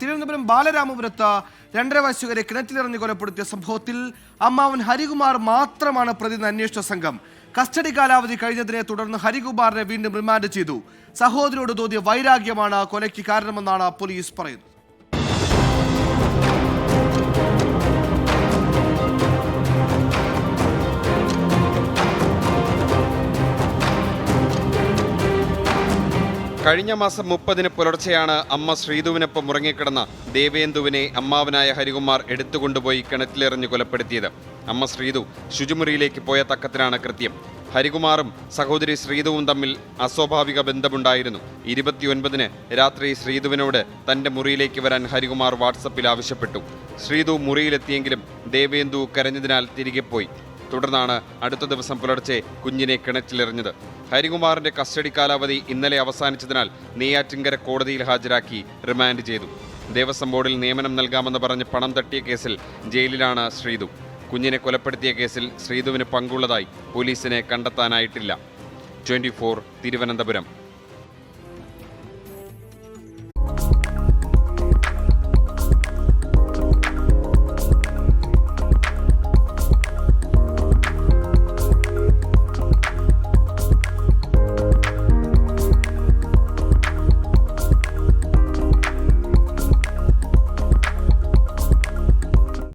തിരുവനന്തപുരം ബാലരാമപുരത്ത് 2.5 വയസ്സുകാരെ കിണറ്റിലെറിഞ്ഞ് കൊലപ്പെടുത്തിയ സംഭവത്തിൽ അമ്മാവൻ ഹരികുമാർ മാത്രമാണ് പ്രതിയെന്ന് അന്വേഷണ സംഘം. കസ്റ്റഡി കാലാവധി കഴിഞ്ഞതിനെ തുടർന്ന് ഹരികുമാറിനെ വീണ്ടും റിമാൻഡ് ചെയ്തു. സഹോദരിയോട് തോന്നിയ വൈരാഗ്യമാണ് കൊലയ്ക്ക് കാരണമെന്നാണ് പോലീസ് പറയുന്നത്. കഴിഞ്ഞ മാസം 30-ന് പുലർച്ചെയാണ് അമ്മ ശ്രീധുവിനൊപ്പം ഉറങ്ങിക്കിടന്ന ദേവേന്ദുവിനെ അമ്മാവനായ ഹരികുമാർ എടുത്തുകൊണ്ടുപോയി കിണറ്റിലെറിഞ്ഞ് കൊലപ്പെടുത്തിയത്. അമ്മ ശ്രീധു ശുചിമുറിയിലേക്ക് പോയ തക്കത്തിലാണ് കൃത്യം. ഹരികുമാറും സഹോദരി ശ്രീധുവും തമ്മിൽ അസ്വാഭാവിക ബന്ധമുണ്ടായിരുന്നു. 29-ന് രാത്രി ശ്രീധുവിനോട് തന്റെ മുറിയിലേക്ക് വരാൻ ഹരികുമാർ വാട്സപ്പിൽ ആവശ്യപ്പെട്ടു. ശ്രീധു മുറിയിലെത്തിയെങ്കിലും ദേവേന്ദു കരഞ്ഞതിനാൽ തിരികെ പോയി. തുടർന്നാണ് അടുത്ത ദിവസം പുലർച്ചെ കുഞ്ഞിനെ കിണറ്റിലെറിഞ്ഞത്. ഹരികുമാറിന്റെ കസ്റ്റഡി കാലാവധി ഇന്നലെ അവസാനിച്ചതിനാൽ നെയ്യാറ്റിൻകര കോടതിയിൽ ഹാജരാക്കി റിമാൻഡ് ചെയ്തു. ദേവസ്വം ബോർഡിൽ നിയമനം നൽകാമെന്ന് പറഞ്ഞ് പണം തട്ടിയ കേസിൽ ജയിലിലാണ് ശ്രീധു. കുഞ്ഞിനെ കൊലപ്പെടുത്തിയ കേസിൽ ശ്രീധുവിന് പങ്കുള്ളതായി പോലീസിനെ കണ്ടെത്താനായിട്ടില്ല. 24 തിരുവനന്തപുരം.